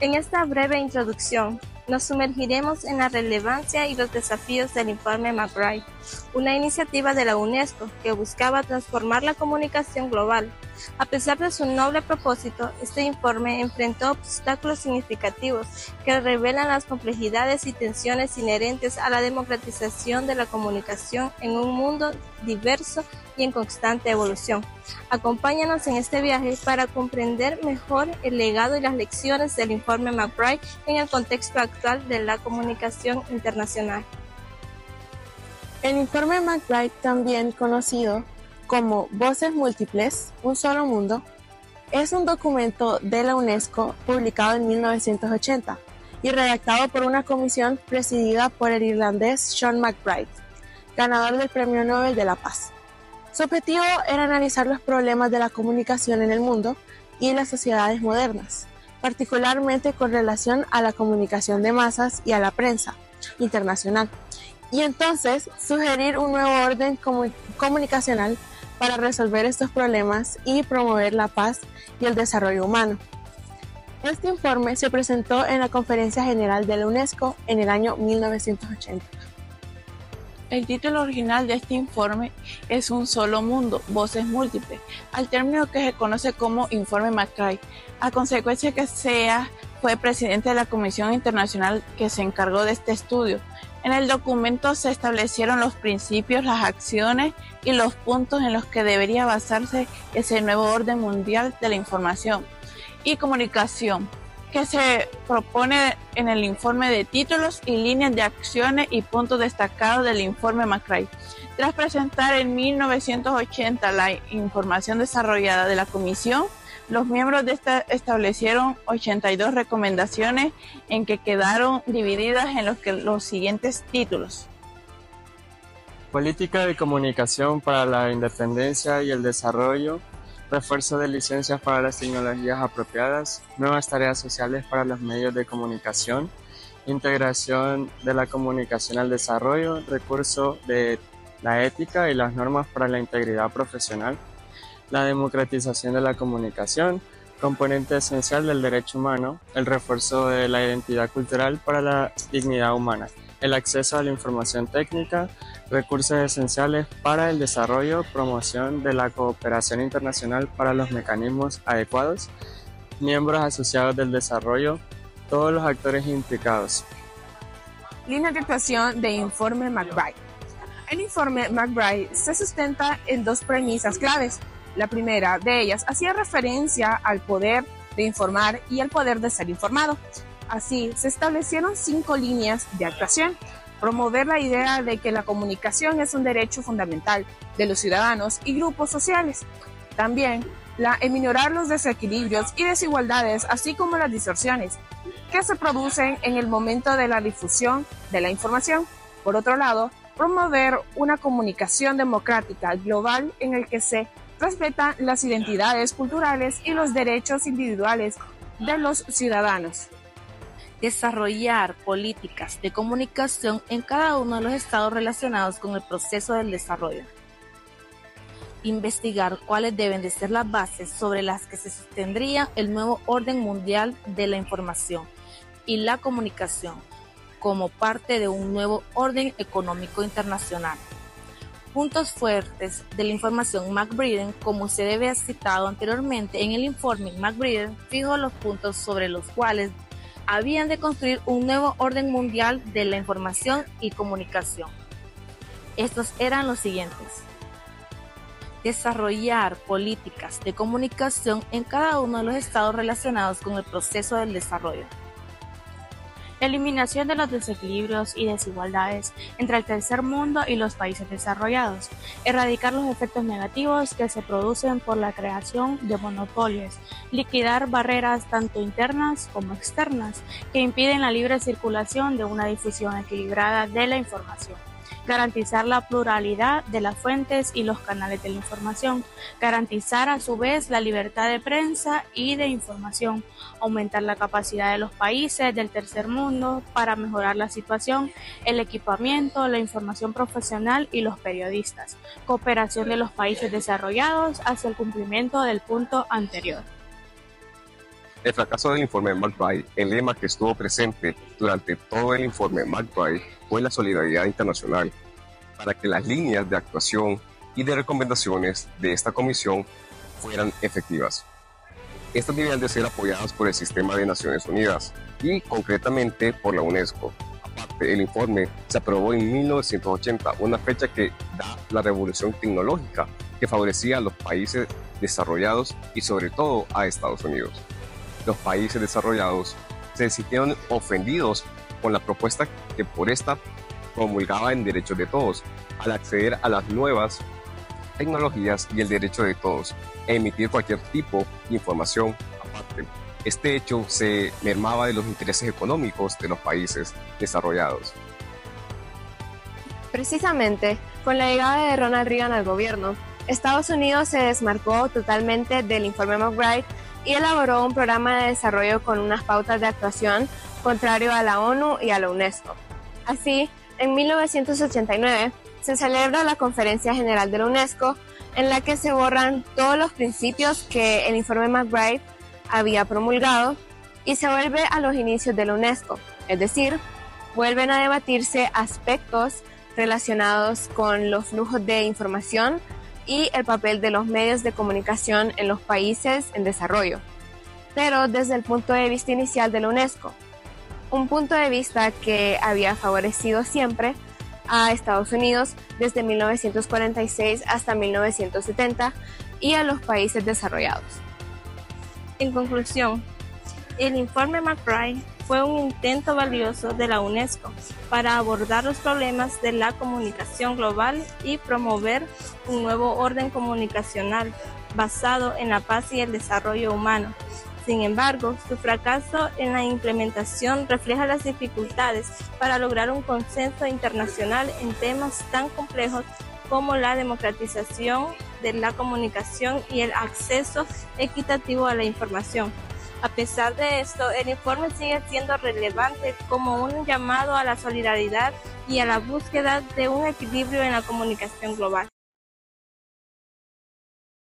En esta breve introducción, nos sumergiremos en la relevancia y los desafíos del Informe McBride, una iniciativa de la UNESCO que buscaba transformar la comunicación global. A pesar de su noble propósito, este informe enfrentó obstáculos significativos que revelan las complejidades y tensiones inherentes a la democratización de la comunicación en un mundo diverso y en constante evolución. Acompáñanos en este viaje para comprender mejor el legado y las lecciones del Informe McBride en el contexto actual de la comunicación internacional. El Informe McBride, también conocido como Voces Múltiples, Un Solo Mundo, es un documento de la UNESCO publicado en 1980 y redactado por una comisión presidida por el irlandés Sean McBride, ganador del Premio Nobel de la Paz. Su objetivo era analizar los problemas de la comunicación en el mundo y en las sociedades modernas, particularmente con relación a la comunicación de masas y a la prensa internacional, y entonces sugerir un nuevo orden comunicacional para resolver estos problemas y promover la paz y el desarrollo humano. Este informe se presentó en la Conferencia General de la UNESCO en el año 1980. El título original de este informe es Un Solo Mundo, Voces Múltiples, al término que se conoce como Informe McBride, a consecuencia que fue presidente de la Comisión Internacional que se encargó de este estudio. En el documento se establecieron los principios, las acciones y los puntos en los que debería basarse ese nuevo orden mundial de la información y comunicación, que se propone en el informe de títulos y líneas de acciones y puntos destacados del Informe McBride. Tras presentar en 1980 la información desarrollada de la Comisión, los miembros de esta establecieron 82 recomendaciones en que quedaron divididas en los siguientes títulos. Política de comunicación para la independencia y el desarrollo, refuerzo de licencias para las tecnologías apropiadas, nuevas tareas sociales para los medios de comunicación, integración de la comunicación al desarrollo, recurso de la ética y las normas para la integridad profesional, la democratización de la comunicación, componente esencial del derecho humano, el refuerzo de la identidad cultural para la dignidad humana, el acceso a la información técnica, recursos esenciales para el desarrollo, promoción de la cooperación internacional para los mecanismos adecuados, miembros asociados del desarrollo, todos los actores implicados. Línea de actuación de Informe McBride. El Informe McBride se sustenta en dos premisas claves. La primera de ellas hacía referencia al poder de informar y al poder de ser informado. Así, se establecieron 5 líneas de actuación. Promover la idea de que la comunicación es un derecho fundamental de los ciudadanos y grupos sociales. También, minorar los desequilibrios y desigualdades, así como las distorsiones que se producen en el momento de la difusión de la información. Por otro lado, promover una comunicación democrática global en el que se respetan las identidades culturales y los derechos individuales de los ciudadanos. Desarrollar políticas de comunicación en cada uno de los estados relacionados con el proceso del desarrollo. Investigar cuáles deben de ser las bases sobre las que se sostendría el nuevo orden mundial de la información y la comunicación como parte de un nuevo orden económico internacional. Puntos fuertes de la información McBride, como se debe haber citado anteriormente en el informe McBride, fijó los puntos sobre los cuales habían de construir un nuevo orden mundial de la información y comunicación. Estos eran los siguientes: desarrollar políticas de comunicación en cada uno de los estados relacionados con el proceso del desarrollo. Eliminación de los desequilibrios y desigualdades entre el tercer mundo y los países desarrollados. Erradicar los efectos negativos que se producen por la creación de monopolios. Liquidar barreras tanto internas como externas que impiden la libre circulación de una difusión equilibrada de la información. Garantizar la pluralidad de las fuentes y los canales de la información, garantizar a su vez la libertad de prensa y de información, aumentar la capacidad de los países del tercer mundo para mejorar la situación, el equipamiento, la información profesional y los periodistas, cooperación de los países desarrollados hacia el cumplimiento del punto anterior. El fracaso del informe McBride, el lema que estuvo presente durante todo el informe McBride, fue la solidaridad internacional para que las líneas de actuación y de recomendaciones de esta comisión fueran efectivas. Estas debían de ser apoyadas por el sistema de Naciones Unidas y concretamente por la UNESCO. Aparte, el informe se aprobó en 1980, una fecha que da la revolución tecnológica que favorecía a los países desarrollados y sobre todo a Estados Unidos. Los países desarrollados se sintieron ofendidos con la propuesta que por esta promulgaba en derechos de todos, al acceder a las nuevas tecnologías y el derecho de todos a emitir cualquier tipo de información aparte. Este hecho se mermaba de los intereses económicos de los países desarrollados. Precisamente, con la llegada de Ronald Reagan al gobierno, Estados Unidos se desmarcó totalmente del informe McBride y elaboró un programa de desarrollo con unas pautas de actuación contrario a la ONU y a la UNESCO. Así, en 1989 se celebra la Conferencia General de la UNESCO, en la que se borran todos los principios que el informe McBride había promulgado y se vuelve a los inicios de la UNESCO, es decir, vuelven a debatirse aspectos relacionados con los flujos de información y el papel de los medios de comunicación en los países en desarrollo, pero desde el punto de vista inicial de la UNESCO, un punto de vista que había favorecido siempre a Estados Unidos desde 1946 hasta 1970 y a los países desarrollados. En conclusión, el informe McBride fue un intento valioso de la UNESCO para abordar los problemas de la comunicación global y promover un nuevo orden comunicacional basado en la paz y el desarrollo humano. Sin embargo, su fracaso en la implementación refleja las dificultades para lograr un consenso internacional en temas tan complejos como la democratización de la comunicación y el acceso equitativo a la información. A pesar de esto, el informe sigue siendo relevante como un llamado a la solidaridad y a la búsqueda de un equilibrio en la comunicación global.